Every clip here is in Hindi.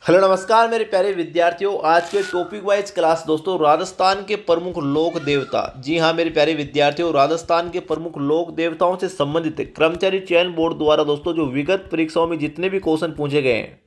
हेलो नमस्कार मेरे प्यारे विद्यार्थियों। आज के टॉपिक वाइज क्लास दोस्तों राजस्थान के प्रमुख लोक देवता। जी हाँ मेरे प्यारे विद्यार्थियों, राजस्थान के प्रमुख लोक देवताओं से संबंधित कर्मचारी चयन बोर्ड द्वारा दोस्तों जो विगत परीक्षाओं में जितने भी क्वेश्चन पूछे गए हैं,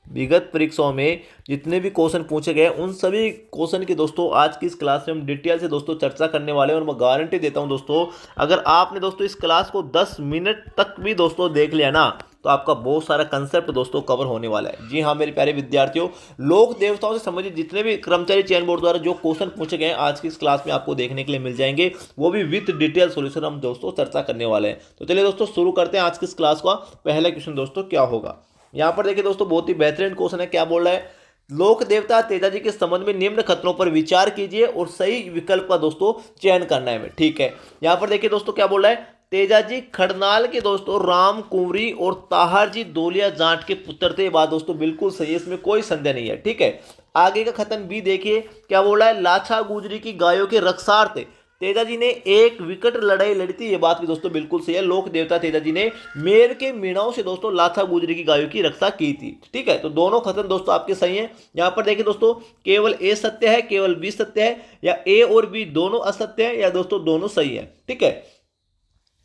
विगत परीक्षाओं में जितने भी क्वेश्चन पूछे गए उन सभी क्वेश्चन की दोस्तों आज की इस क्लास में हम डिटेल से दोस्तों चर्चा करने वाले हैं। और मैं गारंटी देता हूं दोस्तों, अगर आपने दोस्तों इस क्लास को 10 मिनट तक भी दोस्तों देख लिया ना, तो आपका बहुत सारा कंसेप्ट दोस्तों कवर होने वाला है। जी हाँ मेरे प्यारे विद्यार्थियों, लोक देवताओं से संबंधित जितने भी कर्मचारी चयन बोर्ड द्वारा जो क्वेश्चन पूछे गए हैं आज की इस क्लास में आपको देखने के लिए मिल जाएंगे, वो भी विथ डिटेल सॉल्यूशन हम दोस्तों चर्चा करने वाले हैं। तो चलिए दोस्तों शुरू करते हैं आज की इस क्लास का। पहला क्वेश्चन दोस्तों क्या होगा, यहाँ पर देखिए दोस्तों बहुत ही बेहतरीन क्वेश्चन है। क्या बोल रहा है, लोक देवता तेजाजी के संबंध में निम्न कथनों पर विचार कीजिए और सही विकल्प का दोस्तों चयन करना है। ठीक है, यहाँ पर देखिए दोस्तों क्या बोल रहा है, तेजाजी खड़नाल के दोस्तों राम कुंवरी और ताहर जी दोलिया जाट के पुत्र थे। ये बात दोस्तों बिल्कुल सही है, इसमें कोई संदेह नहीं है। ठीक है, आगे का कथन भी देखिए क्या बोल रहा है, लाछा गुजरी की गायों के रक्षार्थ तेजाजी ने एक विकट लड़ाई लड़ी थी। ये बात भी दोस्तों बिल्कुल सही है, लोक देवता तेजाजी ने मेर के मीणाओं से दोस्तों लाछा गुजरी की गायों की रक्षा की थी। ठीक है, तो दोनों कथन दोस्तों आपके सही हैं। यहां पर देखिए दोस्तों केवल ए सत्य है, केवल बी सत्य है, या ए और बी दोनों असत्य है, या दोस्तों दोनों सही है। ठीक है,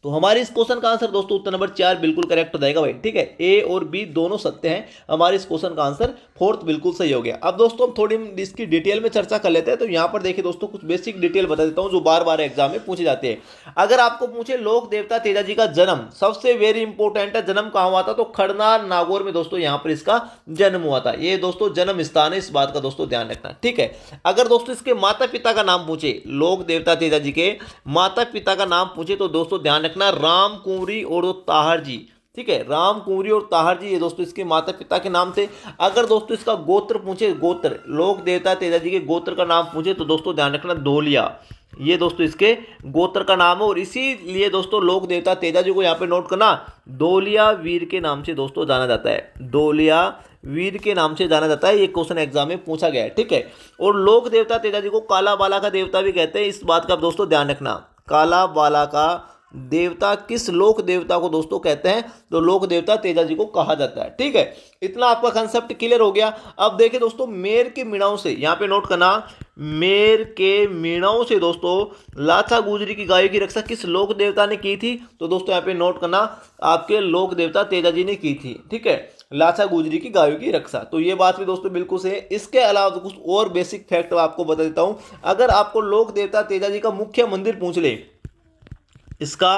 तो हमारे इस क्वेश्चन का आंसर दोस्तों उत्तर नंबर 4 बिल्कुल करेक्ट हो जाएगा भाई। ठीक है, ए और बी दोनों सत्य हैं, हमारे इस क्वेश्चन का आंसर फोर्थ बिल्कुल सही हो गया। अब दोस्तों हम थोड़ी इसकी डिटेल में चर्चा कर लेते हैं। तो यहाँ पर देखिए दोस्तों कुछ बेसिक डिटेल बता देता हूँ जो बार बार एग्जाम में पूछे जाते हैं। अगर आपको पूछे लोक देवता तेजाजी का जन्म, सबसे वेरी इंपॉर्टेंट है, जन्म कहाँ हुआ था, तो खड़नार नागौर में दोस्तों यहाँ पर इसका जन्म हुआ था। ये दोस्तों जन्म स्थान है, इस बात का दोस्तों ध्यान रखना। ठीक है, अगर दोस्तों इसके माता पिता का नाम पूछे, लोक देवता तेजाजी के माता पिता का नाम पूछे, तो दोस्तों ध्यान रखना राम कुंवरी और ताहर जी। ठीक है, राम कुंवरी और ताहर जी ये दोस्तों इसके माता पिता के नाम थे। अगर दोस्तों इसका गोत्र पूछे, गोत्र लोक देवता तेजाजी के गोत्र का नाम पूछे, तो दोस्तों ध्यान रखना दोलिया, ये दोस्तों इसके गोत्र का नाम है। और इसीलिए दोस्तों लोक देवता तेजाजी को यहाँ पे नोट करना, दोलिया वीर के नाम से दोस्तों जाना जाता है, दोलिया वीर के नाम से जाना जाता है। ये क्वेश्चन एग्जाम में पूछा गया है। ठीक है, और लोक देवता तेजाजी को काला बाला का देवता भी कहते हैं, इस बात का दोस्तों ध्यान रखना। काला बाला का देवता किस लोक देवता को दोस्तों कहते हैं, तो लोक देवता तेजाजी को कहा जाता है। ठीक है, इतना आपका कंसेप्ट क्लियर हो गया। अब देखिए दोस्तों मेर के मीणाओं से, यहाँ पे नोट करना, मेर के मीणाओं से दोस्तों लाछा गुजरी की गायों की रक्षा किस लोक देवता ने की थी, तो दोस्तों यहाँ पे नोट करना आपके लोक देवता तेजाजी ने की थी। ठीक है, लाछा गुजरी की गायों की रक्षा, तो ये बात भी दोस्तों बिल्कुल सही है। इसके अलावा कुछ और बेसिक फैक्ट आपको बता देता हूं। अगर आपको लोक देवता तेजाजी का मुख्य मंदिर पूछ ले, इसका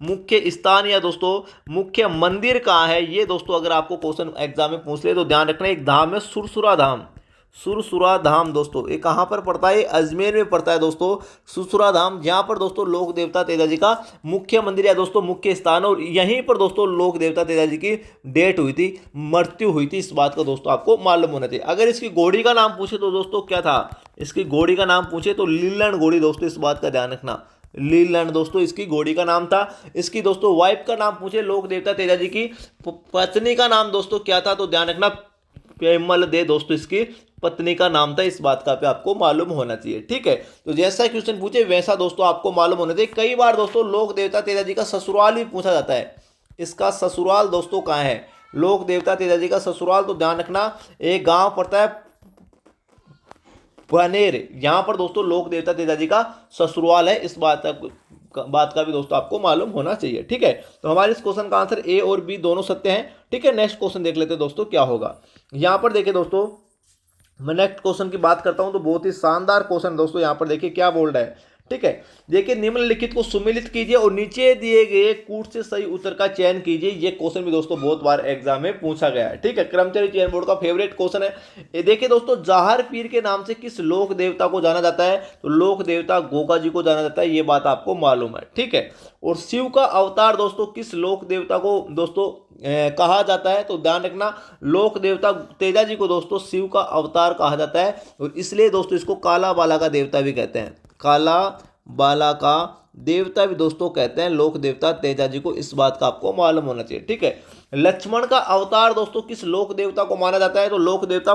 मुख्य स्थान या दोस्तों मुख्य मंदिर कहाँ है, ये दोस्तों अगर आपको क्वेश्चन एग्जाम में पूछ ले, तो ध्यान रखना एक धाम है सुरसुरा धाम। सुरसुरा धाम दोस्तों ये कहाँ पर पड़ता है, अजमेर में पड़ता है दोस्तों सुरसुरा धाम, जहाँ पर दोस्तों लोक देवता तेजाजी का मुख्य मंदिर या दोस्तों मुख्य स्थान है। और यहीं पर दोस्तों लोक देवता तेजाजी की डेट हुई थी, मृत्यु हुई थी, इस बात का दोस्तों आपको मालूम होना चाहिए। अगर इसकी घोड़ी का नाम पूछे तो दोस्तों क्या था, इसकी घोड़ी का नाम पूछे तो लीलन घोड़ी दोस्तों, इस बात का ध्यान रखना, लीलैंड दोस्तों इसकी घोड़ी का नाम था। इसकी दोस्तों वाइफ का नाम पूछे लोक देवता तेजाजी की पत्नी का नाम दोस्तों क्या था, तो ध्यान रखना पेमल दे दोस्तों इसकी पत्नी का नाम था, इस बात का पे आपको मालूम होना चाहिए। ठीक है, तो जैसा क्वेश्चन पूछे वैसा दोस्तों आपको मालूम होना चाहिए। कई बार दोस्तों लोक देवता तेजाजी का ससुराल भी पूछा जाता है, इसका ससुराल दोस्तों कहाँ है, लोक देवता तेजाजी का ससुराल, तो ध्यान रखना एक गांव पड़ता है बनेर, यहां पर दोस्तों लोक देवता तेजाजी का ससुराल है, इस बात का भी दोस्तों आपको मालूम होना चाहिए। ठीक है, तो हमारे इस क्वेश्चन का आंसर ए और बी दोनों सत्य हैं। ठीक है, नेक्स्ट क्वेश्चन देख लेते हैं दोस्तों क्या होगा। यहां पर देखिए दोस्तों मैं नेक्स्ट क्वेश्चन की बात करता हूं, तो बहुत ही शानदार क्वेश्चन दोस्तों यहां पर देखिए क्या बोल रहा है। ठीक है, देखिए निम्नलिखित को सुमिलित कीजिए और नीचे दिए गए कूट से सही उत्तर का चयन कीजिए। ये क्वेश्चन भी दोस्तों बहुत बार एग्जाम में पूछा गया है। ठीक है, कर्मचारी चयन बोर्ड का फेवरेट क्वेश्चन है। ये देखिए दोस्तों जाहर पीर के नाम से किस लोक देवता को जाना जाता है, तो लोक देवता गोगा जी को जाना जाता है, ये बात आपको मालूम है। ठीक है, और शिव का अवतार दोस्तों किस लोक देवता को दोस्तों कहा जाता है, तो ध्यान रखना लोक देवता तेजाजी को दोस्तों शिव का अवतार कहा जाता है। और इसलिए दोस्तों इसको काला बाला का देवता भी कहते हैं, काला बाला का देवता भी दोस्तों कहते हैं लोक देवता तेजाजी को, इस बात का आपको मालूम होना चाहिए। ठीक है, लक्ष्मण का अवतार दोस्तों किस लोक देवता को माना जाता है, तो लोक देवता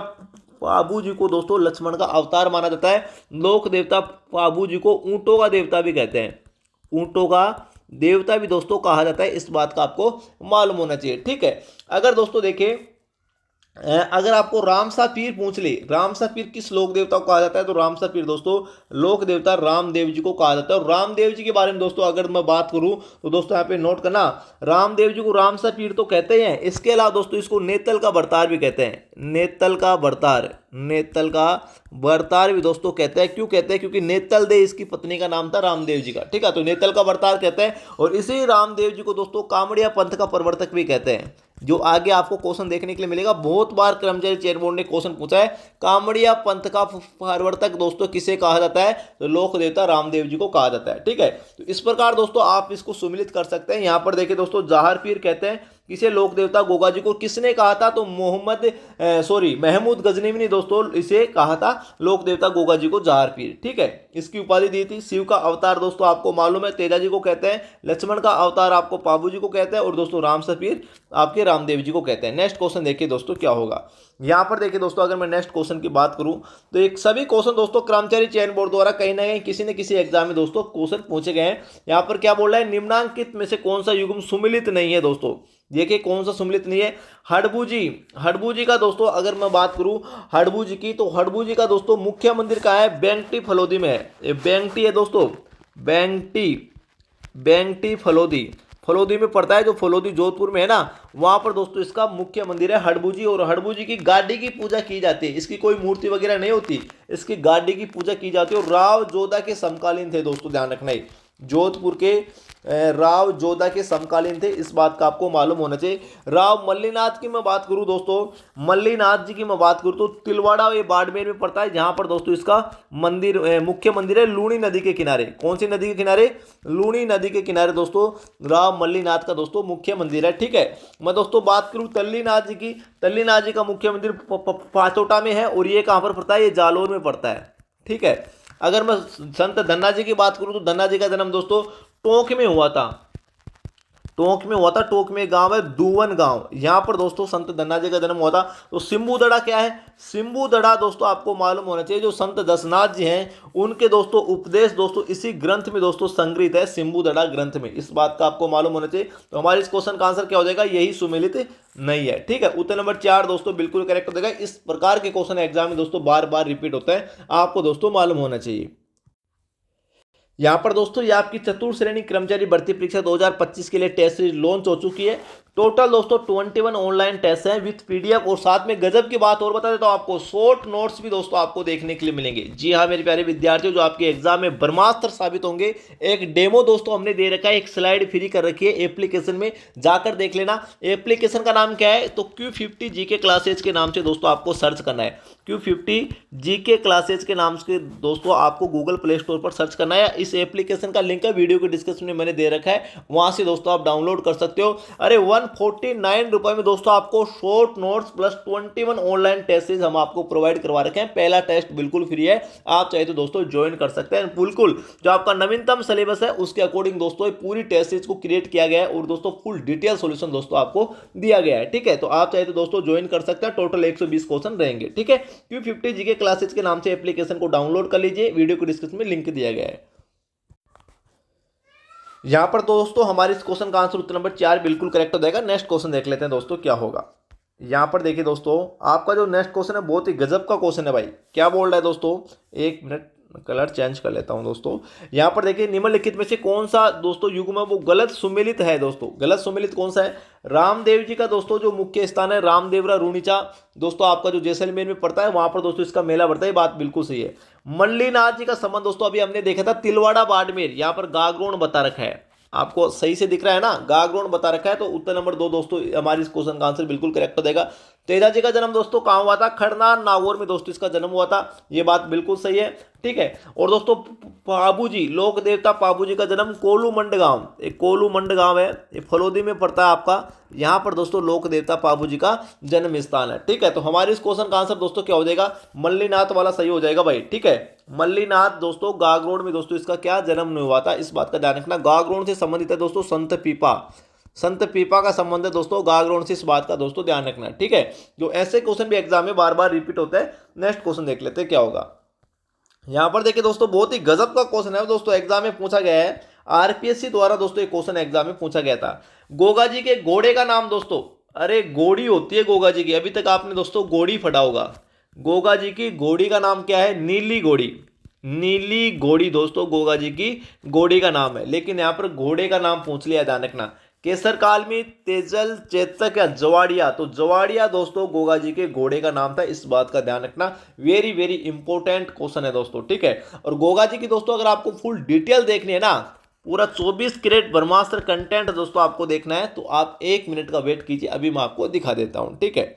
पाबू जी को दोस्तों लक्ष्मण का अवतार माना जाता है। लोक देवता पाबू जी को ऊंटों का देवता भी कहते हैं, ऊंटों का देवता भी दोस्तों कहा जाता है, इस बात का आपको मालूम होना चाहिए। ठीक है, अगर दोस्तों देखें अगर आपको रामसा पीर पूछ ले, रामसा पीर किस लोक देवता को कहा जाता है, तो रामसा पीर दोस्तों लोक देवता रामदेव जी को कहा जाता है। और रामदेव जी के बारे में दोस्तों अगर मैं बात करूं तो दोस्तों यहाँ पे नोट करना, रामदेव जी को रामसा पीर तो कहते हैं, इसके अलावा दोस्तों इसको नेतल का बरतार भी कहते हैं, नेतल का बरतार, नेतल का बरतार भी दोस्तों कहते हैं। क्यों कहते हैं, क्योंकि नेतल दे इसकी पत्नी का नाम था रामदेव जी का, ठीक है, तो नेतल का बरतार कहते हैं। और इसी रामदेव जी को दोस्तों कामड़िया पंथ का प्रवर्तक भी कहते हैं, जो आगे आपको क्वेश्चन देखने के लिए मिलेगा। बहुत बार कर्मचारी चयन बोर्ड ने क्वेश्चन पूछा है, कामड़िया पंथ का प्रवर्तक दोस्तों किसे कहा जाता है, तो लोक देवता रामदेव जी को कहा जाता है, ठीक है। तो इस प्रकार दोस्तों आप इसको सुमिलित कर सकते हैं। यहाँ पर देखिए दोस्तों जाहर पीर कहते हैं किसे, लोक देवता गोगा जी को। किसने कहा था, तो महमूद गजनवी ने दोस्तों इसे कहा था, लोक देवता गोगा जी को जाहर पीर, ठीक है। इसकी उपाधि दी थी। शिव का अवतार दोस्तों आपको मालूम है तेजा जी को कहते हैं, लक्ष्मण का अवतार आपको पाबू जी को कहते हैं, और दोस्तों रामसा पीर आपके रामदेव जी को कहते हैं। नेक्स्ट क्वेश्चन देखिए दोस्तों क्या होगा। यहाँ पर देखिए दोस्तों अगर मैं नेक्स्ट क्वेश्चन की बात करूं तो एक सभी क्वेश्चन दोस्तों कर्मचारी चयन बोर्ड द्वारा कहीं ना कहीं किसी न किसी एग्जाम में दोस्तों क्वेश्चन पूछे गए हैं। यहाँ पर क्या बोल रहा है, निम्नांकित में से कौन सा युग्म सुमिलित नहीं है दोस्तों, देखिए कौन सा सुमिलित नहीं है। हड़बू जी का दोस्तों अगर मैं बात करूं हड़बू जी की, तो हड़बू जी का दोस्तों मुख्य मंदिर कहाँ है, बेंगटी फलोदी में है। ये बेंगटी है दोस्तों, बेंगटी फलोदी में पड़ता है, जो फलोदी जोधपुर में है ना, वहां पर दोस्तों इसका मुख्य मंदिर है हड़बू जी। और हड़बू जी की गाड़ी की पूजा की जाती है, इसकी कोई मूर्ति वगैरह नहीं होती, इसकी गाड़ी की पूजा की जाती है। और राव जोधा के समकालीन थे दोस्तों, ध्यान रखना है, जोधपुर के राव जोधा के समकालीन थे, इस बात का आपको मालूम होना चाहिए। राव मल्लीनाथ की मैं बात करूं दोस्तों, मल्लीनाथ जी की मैं बात करूं तो तिलवाड़ा ये बाड़मेर में पड़ता है, जहां पर दोस्तों इसका मंदिर मुख्य मंदिर है लूणी नदी के किनारे। कौन सी नदी के किनारे, लूणी नदी के किनारे दोस्तों राव मल्लीनाथ का दोस्तों मुख्य मंदिर है, ठीक है। मैं दोस्तों बात करूं तल्लीनाथ जी की, तल्लीनाथ जी का मुख्य मंदिर पाचोटा में है, और ये कहां पर पड़ता है, ये जालोर में पड़ता है, ठीक है। अगर मैं संत धन्ना जी की बात करूं तो धन्ना जी का जन्म दोस्तों टोंक में हुआ था, टोंक में गांव है दूवन गांव, यहां पर दोस्तों संत धन्ना जी का जन्म हुआ था। तो सिम्बूदड़ा क्या है, सिम्बूदड़ा दोस्तों आपको मालूम होना चाहिए, जो संत दसनाथ जी हैं उनके दोस्तों उपदेश दोस्तों इसी ग्रंथ में दोस्तों संग्रहित है, सिम्बूदड़ा ग्रंथ में, इस बात का आपको मालूम होना चाहिए। तो हमारे इस क्वेश्चन का आंसर क्या हो जाएगा, यही सुमिलित नहीं है, ठीक है। उत्तर नंबर 4 दोस्तों बिल्कुल करेक्ट हो जाएगा। इस प्रकार के क्वेश्चन एग्जाम में दोस्तों बार बार रिपीट होता है, आपको दोस्तों मालूम होना चाहिए। यहाँ पर दोस्तों ये आपकी चतुर्थ श्रेणी कर्मचारी भर्ती परीक्षा 2025 के लिए टेस्ट सीरीज लॉन्च हो चुकी है। टोटल दोस्तों 21 ऑनलाइन टेस्ट हैं विथ पीडीएफ, और साथ में गजब की बात और बता देता हूं आपको, शॉर्ट नोट्स भी दोस्तों आपको देखने के लिए मिलेंगे। जी हाँ मेरे प्यारे विद्यार्थियों, जो आपके एग्जाम में ब्रह्मास्त्र साबित होंगे। एक डेमो दोस्तों हमने दे रखा है, एक स्लाइड फ्री कर रखी है, एप्लीकेशन में जाकर देख लेना। एप्लीकेशन का नाम क्या है, तो Q50 जीके क्लासेज के नाम से दोस्तों आपको सर्च करना है, Q50 जीके क्लासेज के नाम से दोस्तों आपको गूगल प्ले स्टोर पर सर्च करना है। इस एप्लीकेशन का लिंक है वीडियो के डिस्क्रिप्शन में मैंने दे रखा है, वहां से दोस्तों आप डाउनलोड कर सकते हो। अरे 149 रुपए में दोस्तों आपको शॉर्ट नोट्स प्लस 21 ऑनलाइन टेस्टेज हम आपको प्रोवाइड करवा रखे हैं। पहला टेस्ट बिल्कुल फ्री है, आप चाहे तो दोस्तों ज्वाइन कर सकते हैं। बिल्कुल जो आपका नवीनतम सिलेबस है उसके अकॉर्डिंग दोस्तों पूरी टेस्ट सीरीज को क्रिएट किया गया है, और दोस्तों फुल डिटेल सॉल्यूशन दोस्तों आपको दिया गया है, ठीक है। तो आप चाहे तो दोस्तों ज्वाइन कर सकते हैं, टोटल 120 क्वेश्चन रहेंगे, ठीक है। Q50 जीके क्लासेज के नाम से एप्लीकेशन को डाउनलोड कर लीजिए, वीडियो को डिस्क्रिप्शन में लिंक दिया गया है। यहां पर दोस्तों हमारे इस क्वेश्चन का आंसर उत्तर नंबर 4 बिल्कुल करेक्ट हो जाएगा। नेक्स्ट क्वेश्चन देख लेते हैं दोस्तों क्या होगा। यहां पर देखिए दोस्तों आपका जो नेक्स्ट क्वेश्चन है बहुत ही गजब का क्वेश्चन है भाई। क्या बोल रहा है दोस्तों, एक मिनट कलर चेंज कर लेता हूं दोस्तों। यहां पर देखिए निम्नलिखित में से कौन सा दोस्तों युग्म है वो गलत सुमेलित है दोस्तों, गलत सुमेलित कौन सा है। रामदेव जी का दोस्तों जो मुख्य स्थान है रामदेवरा रूणीचा दोस्तों आपका जो जैसलमेर में पड़ता है, वहां पर दोस्तों इसका मेला बढ़ता है, बात बिल्कुल सही है। मल्लीनाथ जी का संबंध दोस्तों अभी हमने देखा था तिलवाड़ा बाड़मेर, यहां पर गागरोन बता रखा है, आपको सही से दिख रहा है ना, गागरोन बता रखा है। तो उत्तर नंबर 2 दोस्तों हमारी इस क्वेश्चन का आंसर बिल्कुल करेक्ट हो जाएगा। तेजा जी का जन्म दोस्तों कहां हुआ था, खड़नार नागौर में दोस्तों इसका जन्म हुआ था, ये बात बिल्कुल सही है, ठीक है। और दोस्तों पाबू जी लोक देवता पाबू जी का जन्म कोलू मंड गांव, एक कोलू मंड गांव है, ये फलोदी में पड़ता है आपका, यहां पर दोस्तों लोक देवता पाबू जी का जन्म स्थान है, ठीक है। तो हमारे इस क्वेश्चन का आंसर दोस्तों क्या हो जाएगा, मल्लीनाथ वाला सही हो जाएगा भाई, ठीक है। मल्लीनाथ दोस्तों गागरोन में दोस्तों इसका क्या जन्म नहीं हुआ था, इस बात का ध्यान रखना। गागरोन से संबंधित है दोस्तों संत पीपा, संत पीपा का संबंध है दोस्तों गागरोन से, इस बात का दोस्तों ध्यान रखना, ठीक है। जो ऐसे क्वेश्चन भी एग्जाम में बार बार रिपीट होता है। नेक्स्ट क्वेश्चन देख लेते हैं क्या होगा। यहां पर देखिए दोस्तों बहुत ही गजब का क्वेश्चन है दोस्तों, एग्जाम में पूछा गया है, आरपीएससी द्वारा दोस्तों एक क्वेश्चन एग्जाम में पूछा गया था। गोगा जी के घोड़े का नाम दोस्तों अरे घोड़ी होती है गोगा जी की, अभी तक आपने दोस्तों घोड़ी पढ़ा होगा। गोगा जी की घोड़ी का नाम क्या है? नीली घोड़ी। नीली घोड़ी दोस्तों गोगा जी की घोड़ी का नाम है, लेकिन यहाँ पर घोड़े का नाम पूछ लिया, ध्यान रखना। केसर काल में तेजल, चेतक या जवाड़िया, तो जवाड़िया दोस्तों गोगा जी के घोड़े का नाम था, इस बात का ध्यान रखना। वेरी वेरी इंपॉर्टेंट क्वेश्चन है दोस्तों, ठीक है। और गोगा जी की दोस्तों अगर आपको फुल डिटेल देखनी है ना, पूरा 24 कैरेट ब्रह्मास्त्र कंटेंट दोस्तों आपको देखना है, तो आप 1 मिनट का वेट कीजिए, अभी मैं आपको दिखा देता हूं, ठीक है।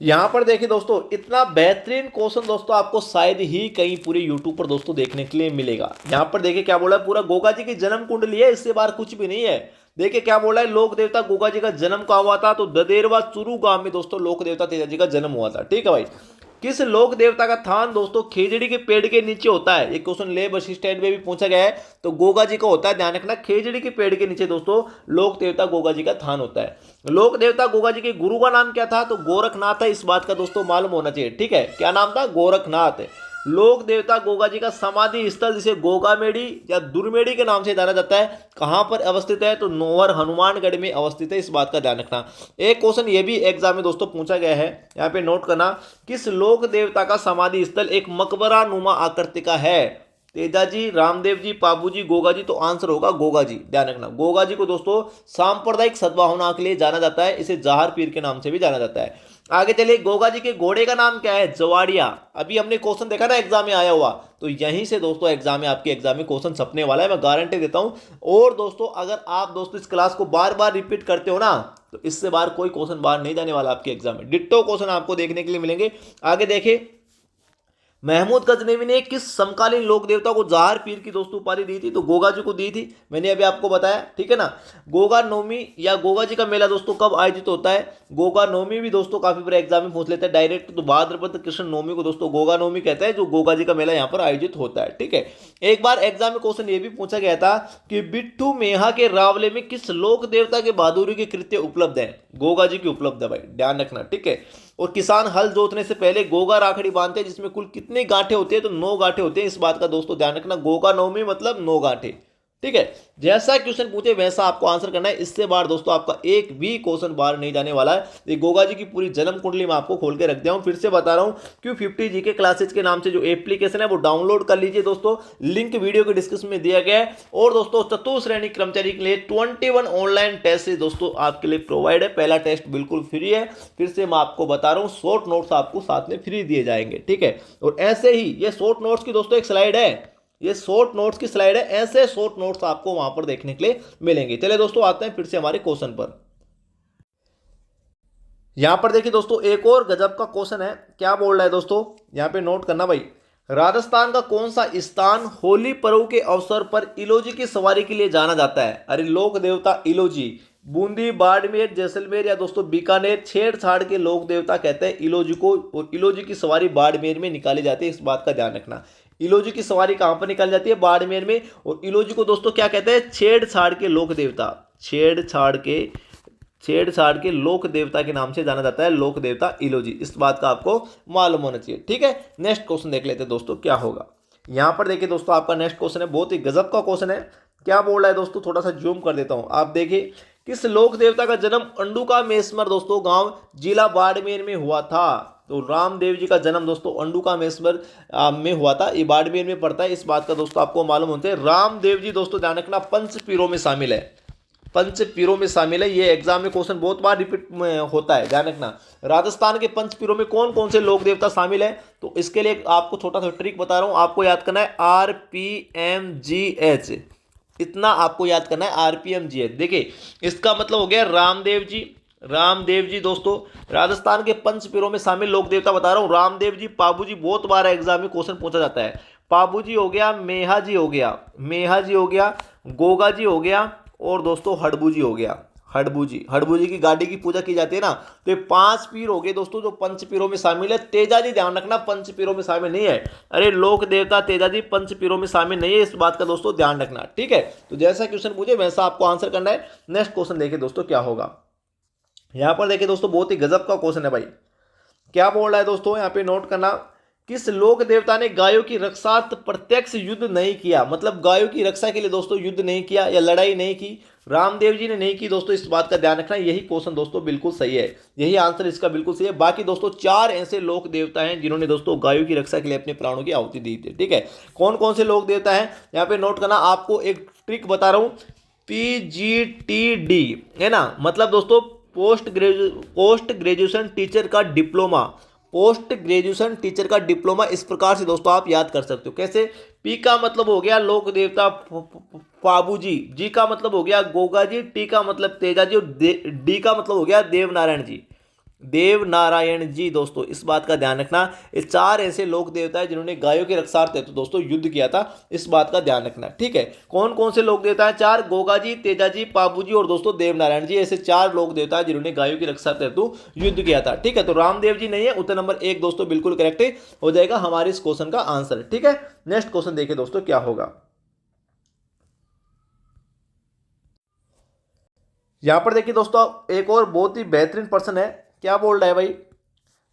यहां पर देखिए दोस्तों, इतना बेहतरीन क्वेश्चन दोस्तों आपको शायद ही कहीं पूरे यूट्यूब पर दोस्तों देखने के लिए मिलेगा। यहां पर देखिए क्या बोला है, पूरा गोगा जी की जन्म कुंडली है, इससे बाहर कुछ भी नहीं है। देखिए क्या बोला है, लोक देवता गोगा जी का जन्म कहाँ हुआ था? तो ददेरवा चुरू गांव में दोस्तों लोक देवता तेजा जी का जन्म हुआ था, ठीक है भाई। किस लोक देवता का थान दोस्तों खेजड़ी के पेड़ के नीचे होता है? एक क्वेश्चन ले बस स्टैंड में भी पूछा गया है, तो गोगा जी का होता है, ध्यान रखना। खेजड़ी के पेड़ के नीचे दोस्तों लोक देवता गोगा जी का थान होता है। लोक देवता गोगा जी के गुरु का नाम क्या था? तो गोरखनाथ है, इस बात का दोस्तों मालूम होना चाहिए, ठीक है। क्या नाम था? गोरखनाथ। लोक देवता गोगा जी का समाधि स्थल जिसे गोगामेड़ी या दुर्मेड़ी के नाम से जाना जाता है, कहां पर अवस्थित है? तो नोहर हनुमानगढ़ में अवस्थित है, इस बात का ध्यान रखना। एक क्वेश्चन ये भी एग्जाम में दोस्तों पूछा गया है, यहाँ पे नोट करना। किस लोक देवता का समाधि स्थल एक मकबरा नुमा आकृति का है? तेजा जी, रामदेव जी, पाबू जी, गोगा जी, तो आंसर होगा गोगा जी, ध्यान रखना। गोगा जी को दोस्तों सांप्रदायिक सद्भावना के लिए जाना जाता है, इसे जहार पीर के नाम से भी जाना जाता है। आगे चलिए, गोगा जी के घोड़े का नाम क्या है? जवाड़िया। अभी हमने क्वेश्चन देखा ना एग्जाम में आया हुआ, तो यहीं से दोस्तों एग्जाम में आपके एग्जाम में क्वेश्चन छपने वाला है, मैं गारंटी देता हूं। और दोस्तों अगर आप दोस्तों इस क्लास को बार बार रिपीट करते हो ना, तो इससे बाहर कोई क्वेश्चन बाहर नहीं जाने वाला आपके एग्जाम में, डिट्टो क्वेश्चन आपको देखने के लिए मिलेंगे। आगे देखिए, महमूद गजनवी ने किस समकालीन लोक देवता को जहार पीर की दोस्तों उपाधि दी थी? तो गोगा जी को दी थी, मैंने अभी आपको बताया, ठीक है ना। गोगा नवमी या गोगा जी का मेला दोस्तों कब आयोजित होता है? गोगा नवमी भी दोस्तों काफी बार एग्जाम में पूछ लेते हैं डायरेक्ट, तो भाद्रपद कृष्ण नवमी को दोस्तों गोगा नवमी कहते हैं, जो गोगा जी का मेला यहाँ पर आयोजित होता है, ठीक है। एक बार एग्जाम में क्वेश्चन ये भी पूछा गया था कि बिट्टू मेहा के रावले में किस लोक देवता के बहादुरी के कृत्य उपलब्ध है? गोगा जी की उपलब्ध है भाई, ध्यान रखना, ठीक है। और किसान हल जोतने से पहले गोगा राखड़ी बांधते हैं, जिसमें कुल कितने गांठे होते हैं? तो 9 गांठे होते हैं, इस बात का दोस्तों ध्यान रखना। गोगा नवमी मतलब 9 गांठे, ठीक है। जैसा क्वेश्चन पूछे वैसा आपको आंसर करना है, इससे बाहर दोस्तों आपका एक भी क्वेश्चन बाहर नहीं जाने वाला है। ये गोगा जी की पूरी जन्म कुंडली में आपको खोल के रख दिया हूं, फिर से बता रहा हूं, Q50 जीके क्लासेज के नाम से जो एप्लीकेशन है वो डाउनलोड कर लीजिए दोस्तों, लिंक वीडियो के डिस्क्रिप्शन में दिया गया है। और दोस्तों चतुर्थ श्रेणी कर्मचारी के लिए 21 ऑनलाइन टेस्ट दोस्तों आपके लिए प्रोवाइड है। पहला टेस्ट बिल्कुल फ्री है, फिर से मैं आपको बता रहा हूं, शॉर्ट नोट्स आपको साथ में फ्री दिए जाएंगे, ठीक है। और ऐसे ही ये शॉर्ट नोट्स की दोस्तों एक स्लाइड है, ये शॉर्ट नोट्स की स्लाइड है, ऐसे शॉर्ट नोट्स आपको वहां पर देखने के लिए मिलेंगे। चलिए दोस्तों आते हैं फिर से हमारे क्वेश्चन पर। यहां पर देखिए दोस्तों एक और गजब का क्वेश्चन है, क्या बोल रहा है दोस्तों, यहां पे नोट करना भाई। राजस्थान का कौन सा स्थान होली पर्व के अवसर पर इलोजी की सवारी के लिए जाना जाता है? अरे लोक देवता इलोजी, बूंदी, बाड़मेर, जैसलमेर या दोस्तों बीकानेर, छेड़छाड़ के लोक देवता कहते हैं इलोजी को। और इलोजी की सवारी बाड़मेर में निकाली जाती है, इस बात का ध्यान रखना। इलोजी की सवारी कहां पर निकाली जाती है? बाड़मेर में। और इलोजी को दोस्तों क्या कहते हैं? छेड़छाड़ के लोक देवता, छेड़छाड़ के लोक देवता के नाम से जाना जाता है, लोक देवता इलोजी, इस बात का आपको मालूम होना चाहिए, ठीक है। नेक्स्ट क्वेश्चन देख लेते हैं दोस्तों क्या होगा। यहां पर देखिए दोस्तों आपका नेक्स्ट क्वेश्चन है, बहुत ही गजब का क्वेश्चन है। क्या बोल रहा है दोस्तों, थोड़ा सा जूम कर देता हूं, आप देखिए। किस लोक देवता का जन्म अंडुका मेस्मर दोस्तों गांव जिला बाड़मेर में हुआ था? तो रामदेव जी का जन्म दोस्तों अंडुका मेस्मर में हुआ था, ये बाड़मेर में पड़ता है, इस बात का दोस्तों आपको मालूम होता है। रामदेव जी दोस्तों ध्यान रखना पंच पीरों में शामिल है, पंच पीरों में शामिल है, ये एग्जाम में क्वेश्चन बहुत बार रिपीट होता है, ध्यान रखना। राजस्थान के पंच पीरों में कौन कौन से लोक देवता शामिल है? तो इसके लिए आपको छोटा सा ट्रिक बता रहा हूं, आपको याद करना है RPMGH, इतना आपको याद करना है RPMGH। देखिए इसका मतलब हो गया रामदेव जी, रामदेव जी दोस्तों राजस्थान के पंच पीरों में शामिल लोक देवता बता रहा हूं, रामदेव जी, पाबू जी, बहुत बार एग्जाम में क्वेश्चन पूछा जाता है। पाबू जी हो गया, मेहा जी हो गया, गोगा जी हो गया, और दोस्तों हडबू जी हो गया, हडबू जी की गाड़ी की पूजा की जाती है ना, तो ये 5 पीर हो गए दोस्तों जो पंच पीरों में शामिल है। तेजा जी ध्यान रखना पंच पीरों में शामिल नहीं है, अरे लोक देवता तेजा जी पंच पीरों में शामिल नहीं है, इस बात का दोस्तों ध्यान रखना, ठीक है। तो जैसा क्वेश्चन पूछे वैसा आपको आंसर करना है। नेक्स्ट क्वेश्चन देखिए दोस्तों क्या होगा। यहां पर देखिए दोस्तों बहुत ही गजब का क्वेश्चन है भाई, क्या बोल रहा है दोस्तों, यहाँ पे नोट करना। किस लोक देवता ने गायों की रक्षार्थ प्रत्यक्ष युद्ध नहीं किया? मतलब गायों की रक्षा के लिए दोस्तों युद्ध नहीं किया या लड़ाई नहीं की, रामदेव जी ने नहीं की दोस्तों, इस बात का ध्यान रखना। यही क्वेश्चन दोस्तों बिल्कुल सही है, यही आंसर इसका बिल्कुल सही है। बाकी दोस्तों 4 ऐसे लोक देवता हैं जिन्होंने दोस्तों गायों की रक्षा के लिए अपने प्राणों की आहुति दी थी। ठीक है, कौन कौन से लोक देवता हैं यहाँ पे नोट करना। आपको एक ट्रिक बता रहा हूं, PGTD है ना, मतलब दोस्तों पोस्ट ग्रेजुएशन टीचर का डिप्लोमा। पोस्ट ग्रेजुएशन टीचर का डिप्लोमा इस प्रकार से दोस्तों आप याद कर सकते हो। कैसे? पी का मतलब हो गया लोक देवता पाबू जी, जी का मतलब हो गया गोगा जी, टी का मतलब तेजा जी, और डी का मतलब हो गया देवनारायण जी। देवनारायण जी दोस्तों, इस बात का ध्यान रखना। ये 4 ऐसे लोक देवता है जिन्होंने गायों के रक्षार्थ तो दोस्तों युद्ध किया था, इस बात का ध्यान रखना। ठीक है, कौन कौन से लोक देवता है? 4, गोगा जी, तेजा जी, पाबू जी और दोस्तों देवनारायण जी। ऐसे 4 लोक देवता है जिन्होंने गायों की रक्षा हेतु युद्ध किया था। ठीक है, तो रामदेव जी नहीं है, उत्तर नंबर 1 दोस्तों बिल्कुल करेक्ट हो जाएगा हमारे इस क्वेश्चन का आंसर। ठीक है, नेक्स्ट क्वेश्चन देखिए दोस्तों क्या होगा। यहां पर देखिए दोस्तों एक और बहुत ही बेहतरीन पर्सन है, क्या बोल रहा है भाई,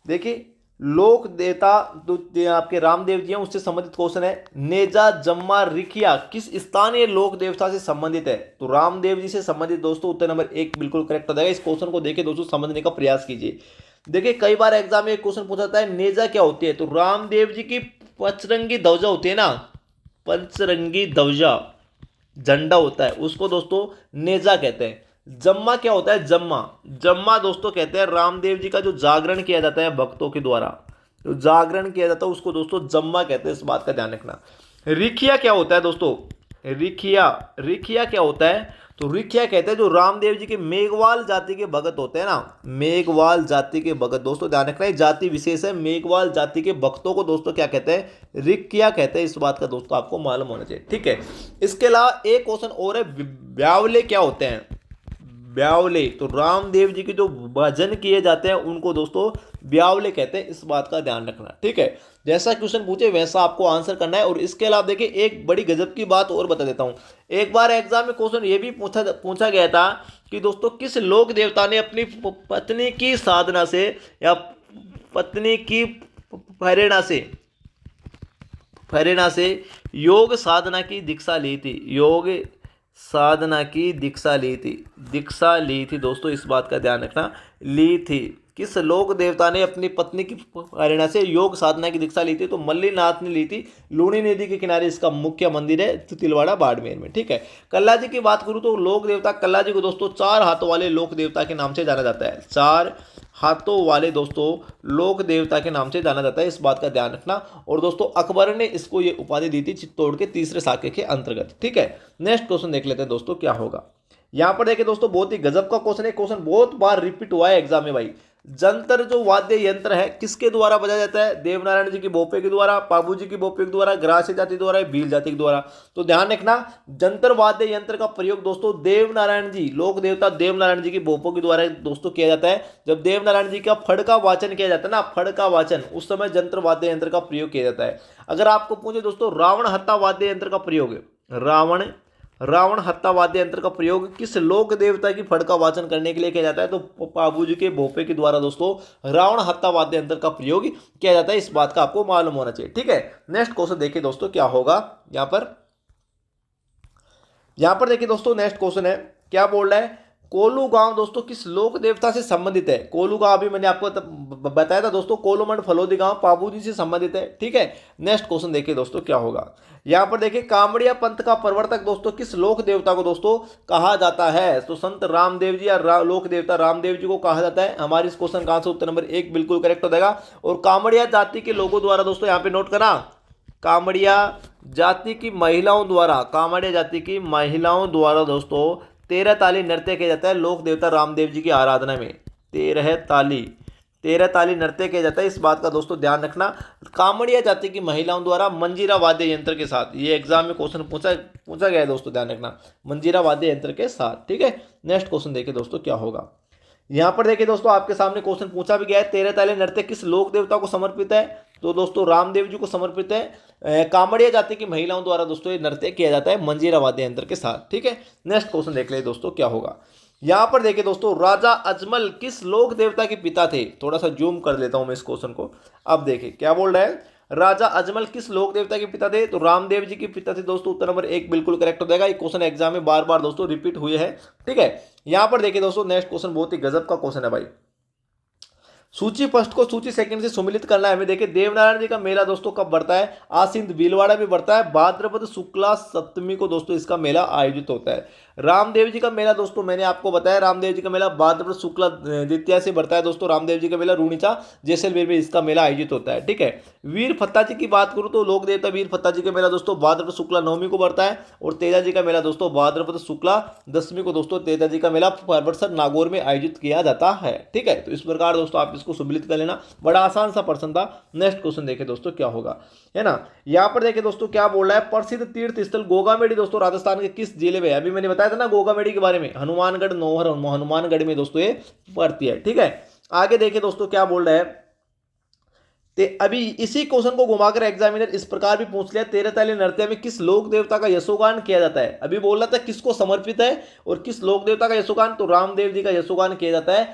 देखिए लोक देवता आपके रामदेव जी हैं, उससे संबंधित क्वेश्चन है। नेजा जम्मा रिखिया किस स्थानीय लोक देवता से संबंधित है? तो रामदेव जी से संबंधित दोस्तों उत्तर नंबर 1 बिल्कुल करेक्ट हो जाएगा। इस क्वेश्चन को देखिए दोस्तों, समझने का प्रयास कीजिए। देखिए कई बार एग्जाम में एक क्वेश्चन पूछा जाता है नेजा क्या होती है, तो रामदेव जी की पंचरंगी ध्वजा होती है ना, पंचरंगी ध्वजा झंडा होता है, उसको दोस्तों नेजा कहते हैं। जम्मा क्या होता है? जम्मा, जम्मा दोस्तों कहते हैं रामदेव जी का जो जागरण किया जाता है भक्तों के द्वारा, जो जागरण किया जाता है उसको दोस्तों जम्मा कहते हैं, इस बात का ध्यान रखना। रिखिया क्या होता है दोस्तों? रिखिया, रिखिया क्या होता है? तो रिखिया कहते हैं जो रामदेव जी के मेघवाल जाति के भगत होते हैं ना, मेघवाल जाति के भगत, दोस्तों ध्यान रखना, जाति विशेष है। मेघवाल जाति के भक्तों को दोस्तों क्या कहते हैं? रिखिया कहते हैं, इस बात का दोस्तों आपको मालूम होना चाहिए। ठीक है, इसके अलावा एक क्वेश्चन और है, ब्यावले क्या होते हैं? ब्यावले, तो रामदेव जी के जो भजन किए जाते हैं उनको दोस्तों ब्यावले कहते हैं, इस बात का ध्यान रखना। ठीक है, जैसा क्वेश्चन पूछे वैसा आपको आंसर करना है। और इसके अलावा देखिए एक बड़ी गजब की बात और बता देता हूं। एक बार एग्जाम में क्वेश्चन ये भी पूछा गया था कि दोस्तों किस लोक देवता ने अपनी पत्नी की साधना से या पत्नी की प्रेरणा से योग साधना की दीक्षा ली थी, योग साधना की दीक्षा ली थी दोस्तों, इस बात का ध्यान रखना, ली थी। किस लोक देवता ने अपनी पत्नी की प्रेरणा से योग साधना की दीक्षा ली थी? तो मल्लीनाथ ने ली थी। लूणी नदी के किनारे इसका मुख्य मंदिर है, तिलवाड़ा बाड़मेर में। ठीक है, कल्ला जी की बात करूं तो लोक देवता कल्ला जी को दोस्तों 4 हाथों वाले लोक देवता के नाम से जाना जाता है। 4 हाथों वाले दोस्तों लोक देवता के नाम से जाना जाता है, इस बात का ध्यान रखना। और दोस्तों अकबर ने इसको ये उपाधि दी थी चित्तौड़ के 3रे साके के अंतर्गत। ठीक है, नेक्स्ट क्वेश्चन देख लेते हैं दोस्तों क्या होगा। यहां पर देखिए दोस्तों बहुत ही गजब का क्वेश्चन है, क्वेश्चन बहुत बार रिपीट हुआ है एग्जाम में भाई। जंतर जो वाद्य यंत्र है किसके द्वारा बजाया जाता है? देवनारायण जी की बोपे के द्वारा, पाबू जी की बोपे के द्वारा, ग्रास्य जाति द्वारा, भील जाति के द्वारा। तो ध्यान रखना, जंतर वाद्य यंत्र का प्रयोग दोस्तों देवनारायण जी, लोक देवता देवनारायण जी की बोपों के द्वारा दोस्तों किया जाता है। जब देवनारायण जी का फड़का वाचन किया जाता है ना, फड़का वाचन, उस समय जंतर वाद्य यंत्र का प्रयोग किया जाता है। अगर आपको पूछे दोस्तों रावण हत्ता वाद्य यंत्र का प्रयोग, रावण हत्ता वाद्य यंत्र का प्रयोग किस लोक देवता की फड़का वाचन करने के लिए किया जाता है? तो पाबू जी के भोपे के द्वारा दोस्तों रावण हत्ता वाद्य यंत्र का प्रयोग किया जाता है, इस बात का आपको मालूम होना चाहिए। ठीक है, नेक्स्ट क्वेश्चन देखिए दोस्तों क्या होगा। यहां पर देखिए दोस्तों नेक्स्ट क्वेश्चन है, क्या बोल रहा है? कोलू गांव दोस्तों किस लोक देवता से संबंधित है? कोलू गांव अभी मैंने आपको बताया था दोस्तों, कोलोमंड फलोदी गांव पाबू जी से संबंधित है। ठीक है, नेक्स्ट क्वेश्चन देखिए दोस्तों क्या होगा। यहां पर देखिए कामड़िया पंथ का प्रवर्तक दोस्तों किस लोक देवता को दोस्तों कहा जाता है? तो संत रामदेव जी या लोक देवता रामदेव जी को कहा जाता है। हमारे इस क्वेश्चन का आंसर उत्तर नंबर 1 बिल्कुल करेक्ट हो जाएगा। और कामड़िया जाति के लोगों द्वारा दोस्तों यहाँ पे नोट करा, कामड़िया जाति की महिलाओं द्वारा, कामड़िया जाति की महिलाओं द्वारा दोस्तों 13 ताली नृत्य किया जाता है लोक देवता रामदेव जी की आराधना में। 13 ताली नृत्य किया जाता है, इस बात का दोस्तों ध्यान रखना। कामड़िया जाति की महिलाओं द्वारा मंजीरा वाद्य यंत्र के साथ, ये एग्जाम में क्वेश्चन पूछा गया है दोस्तों, ध्यान रखना, मंजीरा वाद्य यंत्र के साथ। ठीक है, नेक्स्ट क्वेश्चन देखिए दोस्तों क्या होगा। यहां पर देखिए दोस्तों आपके सामने क्वेश्चन पूछा भी गया है, 13 ताली नृत्य किस लोक देवता को समर्पित है? तो दोस्तों रामदेव जी को समर्पित है। कामड़िया जाति की महिलाओं द्वारा दोस्तों ये नृत्य किया जाता है मंजीरा वाद्य यंत्र के साथ। ठीक है, नेक्स्ट क्वेश्चन देख ले दोस्तों क्या होगा। यहां पर देखिए दोस्तों राजा अजमल किस लोक देवता के पिता थे? थोड़ा सा जूम कर लेता हूं मैं इस क्वेश्चन को। अब देखिए क्या बोल रहा है, राजा अजमल किस लोक देवता के पिता थे? तो रामदेव जी के पिता थे दोस्तों। उत्तर नंबर 1 बिल्कुल करेक्ट हो जाएगा। ये क्वेश्चन एग्जाम में बार बार दोस्तों रिपीट हुए हैं। ठीक है, यहां पर देखिए दोस्तों नेक्स्ट क्वेश्चन बहुत ही गजब का क्वेश्चन है भाई। सूची फर्स्ट को सूची सेकंड से सम्मिलित करना है हमें। देखिए देवनारायण जी का मेला दोस्तों कब बढ़ता है? आसिन भीलवाड़ा में बढ़ता है, भाद्रपद शुक्ला सप्तमी को दोस्तों इसका मेला आयोजित होता है। रामदेव जी का मेला दोस्तों मैंने आपको बताया, रामदेव जी का मेला भाद्रपद शुक्ला द्वितीया से बढ़ता है दोस्तों। रामदेव जी का मेला रूणीचा जैसलमेर में इसका मेला आयोजित होता है। ठीक है, वीर फत्ता जी की बात करूं तो लोक देवता वीर फत्ता जी का मेला दोस्तों भाद्रपद शुक्ला नवमी को बढ़ता है, और तेजा जी का मेला दोस्तों भाद्रपद शुक्ला दसवीं को दोस्तों तेजा जी का मेला परबतसर नागौर में आयोजित किया जाता है। ठीक है, तो इस प्रकार दोस्तों आप इसको सम्मिलित कर लेना। बड़ा आसान सा प्रश्न था। नेक्स्ट क्वेश्चन देखें दोस्तों क्या होगा, है ना। यहां पर देखें दोस्तों क्या बोल रहा है, प्रसिद्ध तीर्थ स्थल गोगामेडी दोस्तों राजस्थान के किस जिले में है? अभी मैंने बताया था ना गोगामेडी के बारे में, हनुमानगढ़ नौहर हनुमानगढ़ में दोस्तों ये पड़ती है। ठीक है, आगे देखें दोस्तों क्या बोल रहा है। ते अभी इसी क्वेश्चन को घुमाकर एग्जामिनर इस प्रकार भी पूछ लिया, तेरह ताली नृत्य में किस लोक देवता का यशोगान किया जाता है? अभी बोल रहा था किसको समर्पित है और किस लोक देवता का यशोगान, तो रामदेव जी का यशोगान किया जाता है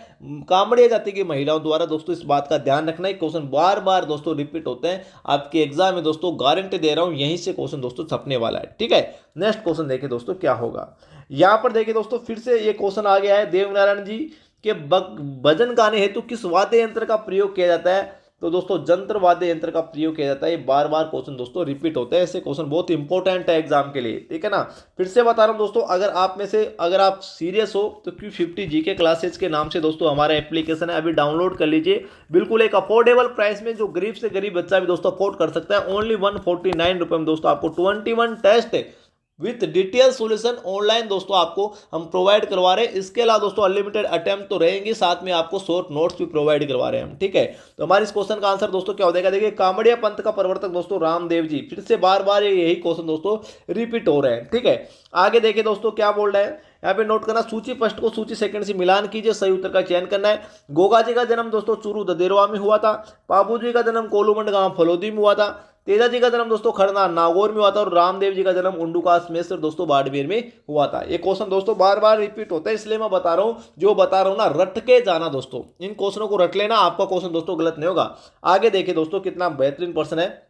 कामड़िया जाति की महिलाओं द्वारा। दोस्तों इस बात का ध्यान रखना है, क्वेश्चन बार बार दोस्तों रिपीट होते हैं आपके एग्जाम में दोस्तों, गारंटी दे रहा हूं यहीं से क्वेश्चन दोस्तों छपने वाला है। ठीक है, नेक्स्ट क्वेश्चन देखिए दोस्तों क्या होगा। यहां पर देखिए दोस्तों फिर से ये क्वेश्चन आ गया है, देवनारायण जी के भजन गाने हेतु किस वाद्य यंत्र का प्रयोग किया जाता है? तो दोस्तों जंत्र वाद्य यंत्र का प्रयोग किया जाता है। ये बार बार क्वेश्चन दोस्तों रिपीट होते हैं, ऐसे क्वेश्चन बहुत इंपॉर्टेंट है एग्जाम के लिए। ठीक है ना, फिर से बता रहा हूं दोस्तों, अगर आप सीरियस हो तो Q50 जीके क्लासेज के नाम से दोस्तों हमारा एप्लीकेशन है, अभी डाउनलोड कर लीजिए। बिल्कुल एक अफोर्डेबल प्राइस में, जो गरीब से गरीब बच्चा भी दोस्तों अफोर्ड कर सकता है। ओनली 149 रुपए में दोस्तों आपको 21 test with detail solution online दोस्तों आपको हम प्रोवाइड करवा रहे हैं। इसके अलावा दोस्तों अनलिमिटेड अटेम्प्ट तो रहेंगे, साथ में आपको शॉर्ट नोट्स भी प्रोवाइड करवा रहे हैं हम। ठीक है, तो हमारे इस क्वेश्चन का आंसर दोस्तों क्या हो जाएगा, देखिए कामड़िया पंथ का प्रवर्तक दोस्तों रामदेव जी। फिर से बार बार यही क्वेश्चन दोस्तों रिपीट हो रहे हैं। ठीक है, आगे देखिए दोस्तों क्या बोल रहा है, यहाँ पे नोट करना, सूची फर्स्ट को सूची सेकंड से मिलान कीजिए, सही उत्तर का चयन करना है। गोगा जी का जन्म दोस्तों चूरू ददेरवा में हुआ था। पाबू जी का जन्म कोलूमंड गांव फलोदी में हुआ था। तेजा जी का जन्म दोस्तों खरना नागौर में हुआ था, और रामदेव जी का जन्म उंडुकास मेसर दोस्तों बाड़मेर में हुआ था। ये क्वेश्चन दोस्तों बार बार रिपीट होता है, इसलिए मैं बता रहा हूं, जो बता रहा हूं ना रट के जाना दोस्तों, इन क्वेश्चनों को रट लेना, आपका क्वेश्चन दोस्तों गलत नहीं होगा। आगे देखिए दोस्तों कितना बेहतरीन क्वेश्चन है।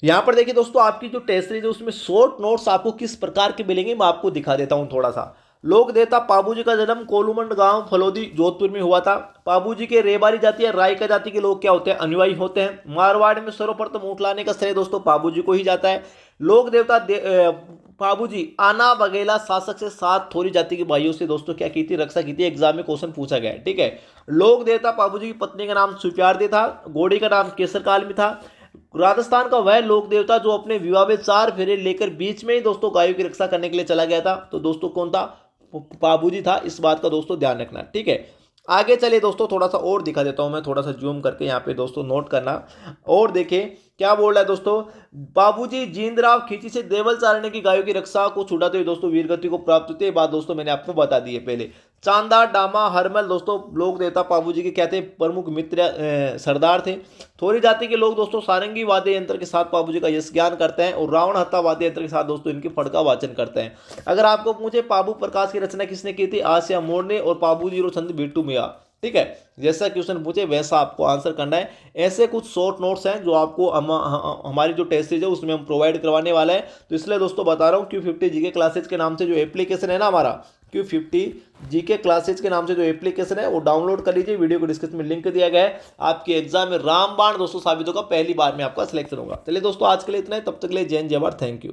यहां पर देखिए दोस्तों आपकी जो टेस्ट सीरीज है उसमें शॉर्ट नोट्स आपको किस प्रकार के मिलेंगे मैं आपको दिखा देता हूं थोड़ा सा। लोक देवता पाबू जी का जन्म कोलूमंड गांव फलोदी जोधपुर में हुआ था। पाबू जी के रेबारी जाति या रायका जाति के लोग क्या होते हैं, अनुयायी होते हैं। मारवाड़ में सर्वप्रथम ऊंट लाने का श्रेय दोस्तों पाबू जी को ही जाता है। लोक देवता पाबू जी आना बघेला शासक से 7 थोरी जाति के भाइयों से दोस्तों क्या की थी, रक्षा की थी। एग्जाम में क्वेश्चन पूछा गया है। ठीक है, लोक देवता पाबू जी की पत्नी का नाम सुप्यारदी था, घोड़ी का नाम केसरकाल में था। राजस्थान का वह लोक देवता जो अपने विवाह में 4 फेरे लेकर बीच में ही दोस्तों गायों की रक्षा करने के लिए चला गया था, तो दोस्तों कौन था, पाबू जी था। इस बात का दोस्तों ध्यान रखना। ठीक है, आगे चलिए दोस्तों थोड़ा सा और दिखा देता हूं मैं, थोड़ा सा जूम करके यहाँ पे दोस्तों नोट करना। और देखिए क्या बोल रहा है दोस्तों, बाबूजी जींदराव खींची से देवल चारने की गायों की रक्षा को छुड़ाते हुए दोस्तों वीरगति को प्राप्त होती है। बात दोस्तों मैंने आपको बता दी है पहले। चांदा डामा हरमल दोस्तों लोक देवता पाबू जी के क्या थे, प्रमुख मित्र सरदार थे। थोड़ी जाति के लोग दोस्तों सारंगी वाद्य यंत्र के साथ पाबू जी का यश ज्ञान करते हैं, और रावण हत्ता वाद्य यंत्र के साथ दोस्तों इनकी फड़का वाचन करते हैं। अगर आपको पूछे पाबू प्रकाश की रचना किसने की थी, आसिया मोड़ ने, और पाबू जीरो छंद बिट्टू मिया। ठीक है, जैसा क्वेश्चन पूछे वैसा आपको आंसर करना है। ऐसे कुछ शॉर्ट नोट्स हैं जो आपको हमारी जो टेस्ट सीरीज है उसमें हम प्रोवाइड करवाने वाला है। तो इसलिए दोस्तों बता रहा हूँ Q50 जीके क्लासेज के नाम से जो एप्लीकेशन है ना हमारा, Q50 जीके क्लासेज के नाम से जो एप्लीकेशन है वो डाउनलोड कर लीजिए। वीडियो को डिस्क्रिप्शन में लिंक दिया गया है। आपके एग्जाम में रामबाण दोस्तों साबित होगा, पहली बार में आपका सिलेक्शन होगा। चलिए दोस्तों आज के लिए इतना ही, तब तक के लिए जय हिंद जय भारत, थैंक यू।